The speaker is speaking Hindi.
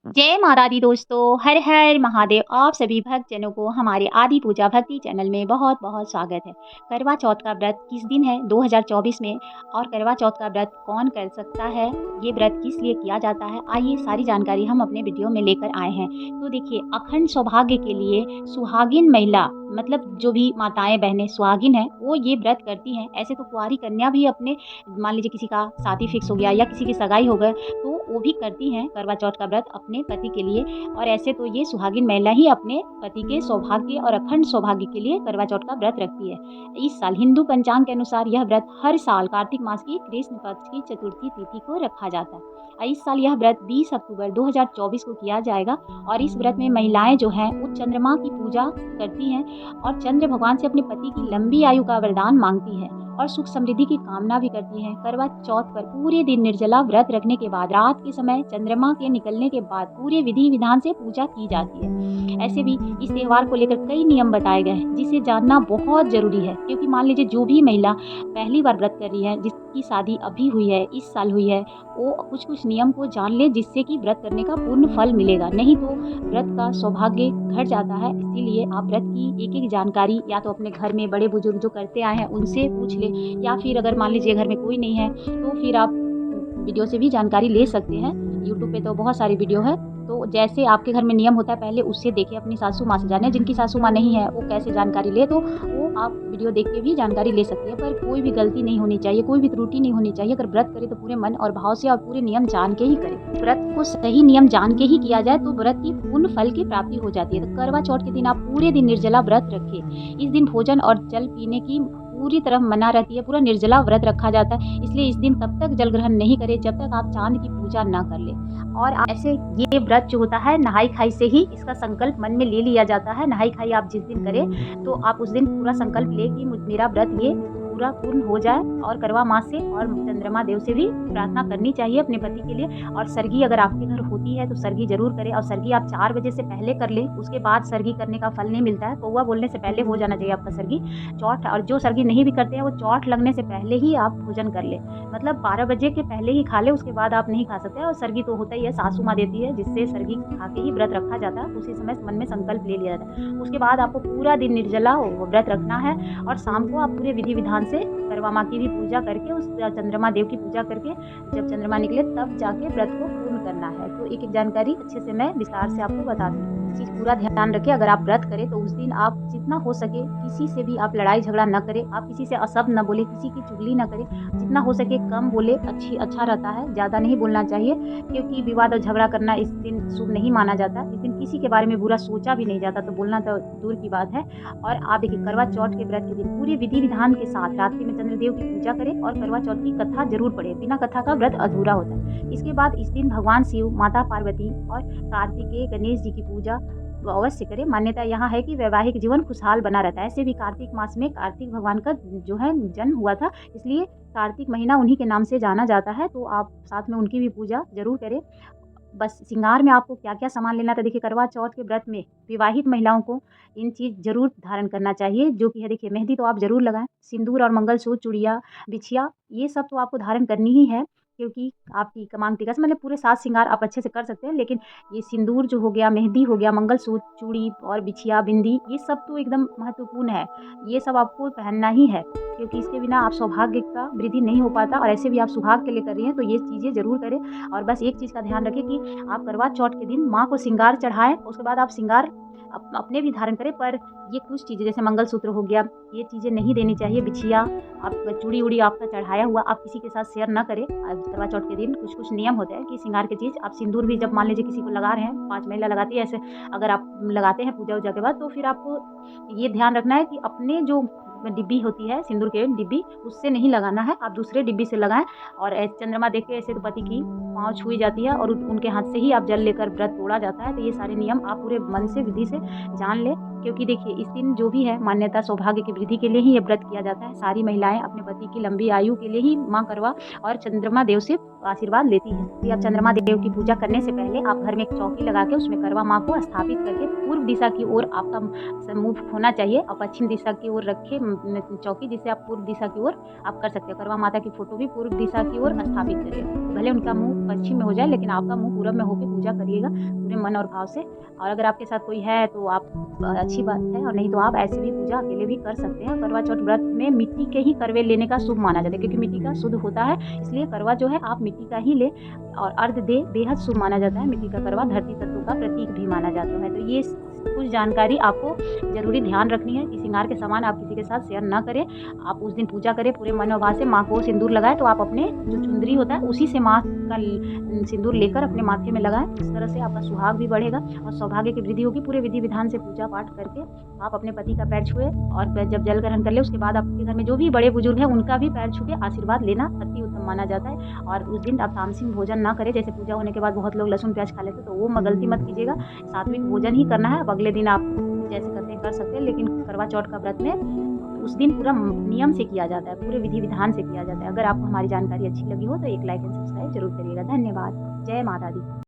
जय माता दी दोस्तों, हर हर महादेव। आप सभी भक्तजनों को हमारे आदि पूजा भक्ति चैनल में बहुत बहुत स्वागत है। करवा चौथ का व्रत किस दिन है 2024 में, और करवा चौथ का व्रत कौन कर सकता है, ये व्रत किस लिए किया जाता है, आइए सारी जानकारी हम अपने वीडियो में लेकर आए हैं। तो देखिए, अखंड सौभाग्य के लिए सुहागिन महिला, मतलब जो भी माताएं बहनें सुहागिन हैं, वो ये व्रत करती हैं। ऐसे तो कुंवारी कन्या भी अपने, मान लीजिए किसी का शादी फिक्स हो गया या किसी की सगाई हो गए, तो वो भी करती हैं करवा चौथ का व्रत अपने पति के लिए। और ऐसे तो ये सुहागिन महिला ही अपने पति के सौभाग्य और अखंड सौभाग्य के लिए करवा चौथ का व्रत रखती है। इस साल हिंदू पंचांग के अनुसार यह व्रत हर साल कार्तिक मास की कृष्ण पक्ष की चतुर्थी तिथि को रखा जाता है। इस साल यह व्रत 20 अक्टूबर 2024 को किया जाएगा। और इस व्रत में महिलाएं जो हैं वो चंद्रमा की पूजा करती हैं और चंद्र भगवान से अपने पति की लंबी आयु का वरदान मांगती हैं और सुख समृद्धि की कामना भी करती हैं। करवा चौथ पर पूरे दिन निर्जला व्रत रखने के बाद रात के समय चंद्रमा के निकलने के बाद पूरे विधि विधान से पूजा की जाती है। ऐसे भी इस त्योहार को लेकर कई नियम बताए गए हैं जिसे जानना बहुत जरूरी है, क्योंकि मान लीजिए जो भी महिला पहली बार व्रत कर रही है, जिसकी शादी अभी हुई है, इस साल हुई है, वो कुछ कुछ नियम को जान ले जिससे कि व्रत करने का पूर्ण फल मिलेगा, नहीं तो व्रत का सौभाग्य घट जाता है। इसीलिए आप व्रत की एक एक जानकारी या तो अपने घर में बड़े बुजुर्ग जो करते आए हैं उनसे पूछ ले, या फिर अगर मान लीजिए घर में कोई नहीं है तो फिर आप वीडियो से भी जानकारी ले सकते हैं। यूट्यूब पे तो बहुत सारी वीडियो है, तो जैसे आपके घर में नियम होता है पहले उससे देखिए, अपनी सासू माँ से जाने। जिनकी सासू माँ नहीं है वो कैसे जानकारी ले, तो वो आप वीडियो देख के भी जानकारी ले सकती है। पर कोई भी गलती नहीं होनी चाहिए, कोई भी त्रुटि नहीं होनी चाहिए। अगर व्रत करे तो पूरे मन और भाव से और पूरे नियम जान के ही करें। व्रत को सही नियम जान के ही किया जाए तो व्रत की पूर्ण फल की प्राप्ति हो जाती है। तो करवा चौथ के दिन आप पूरे दिन निर्जला व्रत रखें। इस दिन भोजन और जल पीने की पूरी तरह मना रहती है, पूरा निर्जला व्रत रखा जाता है। इसलिए इस दिन तब तक जल ग्रहण नहीं करें जब तक आप चांद की पूजा ना कर ले। और ऐसे ये व्रत जो होता है नहाई खाई से ही इसका संकल्प मन में ले लिया जाता है। नहाई खाई आप जिस दिन करें तो आप उस दिन पूरा संकल्प ले कि मेरा व्रत ये पूरा पूर्ण हो जाए। और करवा माँ से और चंद्रमा देव से भी प्रार्थना करनी चाहिए अपने पति के लिए। और सरगी अगर आपके घर होती है तो सरगी जरूर करें, और सरगी आप 4 बजे से पहले कर ले, उसके बाद सरगी करने का फल नहीं मिलता है। कौवा बोलने से पहले हो जाना चाहिए आपका सरगी चौथ। और जो सरगी नहीं भी करते हैं वो चौथ लगने से पहले ही आप भोजन कर ले, मतलब 12 बजे के पहले ही खा ले, उसके बाद आप नहीं खा सकते। और सरगी तो होता ही है, सासू माँ देती है, जिससे सरगी खा के ही व्रत रखा जाता है। उसी समय मन में संकल्प ले लिया जाता है। उसके बाद आपको पूरा दिन निर्जला व्रत रखना है और शाम को आप पूरे विधि विधान से करवा माँ की भी पूजा करके, उस चंद्रमा देव की पूजा करके जब चंद्रमा निकले तब जाके व्रत को पूर्ण करना है। तो एक एक जानकारी अच्छे से मैं विस्तार से आपको बता दूँ। चीज पूरा ध्यान रखें, अगर आप व्रत करें तो उस दिन आप जितना हो सके किसी से भी आप लड़ाई झगड़ा न करें, आप किसी से अशब्द न बोले, किसी की चुगली न करें। जितना हो सके कम बोले, अच्छा रहता है, ज़्यादा नहीं बोलना चाहिए, क्योंकि विवाद और झगड़ा करना इस दिन शुभ नहीं माना जाता। इस दिन किसी के बारे में बुरा सोचा भी नहीं जाता, तो बोलना तो दूर की बात है। और आप देखिए, करवा चौथ के व्रत के दिन पूरी विधि विधान के साथ रात्रि में चंद्रदेव की पूजा करें और करवा चौथ की कथा जरूर पढ़े। बिना कथा का व्रत अधूरा होता है। इसके बाद इस दिन भगवान शिव, माता पार्वती और कार्तिकेय गणेश जी की पूजा अवश्य करें। मान्यता यहाँ है कि वैवाहिक जीवन खुशहाल बना रहता है। ऐसे भी कार्तिक मास में कार्तिक भगवान का जो है जन्म हुआ था, इसलिए कार्तिक महीना उन्हीं के नाम से जाना जाता है। तो आप साथ में उनकी भी पूजा जरूर करें। बस श्रृंगार में आपको क्या क्या सामान लेना था, देखिए करवा चौथ के व्रत में विवाहित महिलाओं को इन चीज़ जरूर धारण करना चाहिए, जो कि है देखिए, मेहंदी तो आप जरूर लगाएं, सिंदूर और मंगलसूत्र, चूड़िया, बिछिया, ये सब तो आपको धारण करनी ही है, क्योंकि आपकी मांग टीका से मतलब पूरे साज श्रृंगार आप अच्छे से कर सकते हैं। लेकिन ये सिंदूर जो हो गया, मेहंदी हो गया, मंगलसूत्र, चूड़ी और बिछिया, बिंदी, ये सब तो एकदम महत्वपूर्ण है। ये सब आपको पहनना ही है, क्योंकि इसके बिना आप सौभाग्य का वृद्धि नहीं हो पाता। और ऐसे भी आप सुहाग के लिए कर रही हैं तो ये चीज़ें जरूर करें। और बस एक चीज़ का ध्यान रखें कि आप करवा चौथ के दिन माँ को श्रृंगार चढ़ाएं, उसके बाद आप श्रृंगार अपने भी धारण करें। पर ये कुछ चीज़ें जैसे मंगलसूत्र हो गया, ये चीज़ें नहीं देनी चाहिए। बिछिया, आप चूड़ी उड़ी आपका चढ़ाया हुआ आप किसी के साथ शेयर ना करें। करवा चौथ के दिन कुछ कुछ नियम होते हैं कि श्रृंगार की चीज़, आप सिंदूर भी जब मान लीजिए किसी को लगा रहे हैं, 5 महिला लगाती है ऐसे, अगर आप लगाते हैं पूजा वूजा के बाद, तो फिर आपको ये ध्यान रखना है कि अपने जो डिब्बी होती है सिंदूर के डिब्बी, उससे नहीं लगाना है, आप दूसरे डिब्बी से लगाएं। और चंद्रमा देख के ऐसे तो पति की पाँव छुई जाती है और उनके हाथ से ही आप जल लेकर व्रत तोड़ा जाता है। तो ये सारे नियम आप पूरे मन से विधि से जान लें, क्योंकि देखिए इस दिन जो भी है मान्यता सौभाग्य की वृद्धि के लिए ही ये व्रत किया जाता है। सारी महिलाएं अपने पति की लंबी आयु के लिए ही माँ करवा और चंद्रमा देव से आशीर्वाद लेती है। तो आप चंद्रमा देव की पूजा करने से पहले आप घर में एक चौकी लगा के उसमें करवा माँ को स्थापित करके पूर्व दिशा की ओर आपका मुंह होना चाहिए और पश्चिम दिशा की ओर रखे चौकी, जिससे आप पूर्व दिशा की ओर आप कर सकते हैं। करवा माता की फोटो भी पूर्व दिशा की ओर स्थापित करें, भले उनका मुंह पश्चिम में हो जाए, लेकिन आपका मुँह पूरब में होके पूजा करिएगा पूरे मन और भाव से। और अगर आपके साथ कोई है तो आप अच्छी बात है, और नहीं तो आप ऐसे भी पूजा अकेले भी कर सकते हैं। करवा चौथ व्रत में मिट्टी के ही करवे लेने का शुभ माना जाता है, क्योंकि मिट्टी का शुद्ध होता है, इसलिए करवा जो है आप मिट्टी का ही लें और अर्घ दें, बेहद शुभ माना जाता है। मिट्टी का करवा धरती तत्व का प्रतीक भी माना जाता है। तो ये कुछ जानकारी आपको ज़रूरी ध्यान रखनी है कि श्रृंगार के सामान आप किसी के साथ शेयर ना करें। आप उस दिन पूजा करें पूरे मन और भाव से, माँ को सिंदूर लगाएँ तो आप अपने जो चुंदरी होता है उसी से माँ का सिंदूर लेकर अपने माथे में लगाएँ। इस तरह से आपका सुहाग भी बढ़ेगा और सौभाग्य की वृद्धि होगी। पूरे विधि विधान से पूजा पाठ करके आप अपने पति का पैर छुए, और जब जल ग्रहण कर ले उसके बाद आपके घर में जो भी बड़े बुजुर्ग हैं उनका भी पैर छू के आशीर्वाद लेना अति उत्तम माना जाता है। और उस दिन आप तामसिक भोजन ना करें, जैसे पूजा होने के बाद बहुत लोग लहसुन प्याज खा लेते हैं, तो वो गलती मत कीजिएगा। सात्विक भोजन ही करना है। अब अगले दिन आप जैसे करते हैं कर सकते हैं, लेकिन करवा चौथ का व्रत में उस दिन पूरा नियम से किया जाता है, पूरे विधि विधान से किया जाता है। अगर आपको हमारी जानकारी अच्छी लगी हो तो एक लाइक एंड सब्सक्राइब जरूर करिएगा। धन्यवाद। जय माता दी।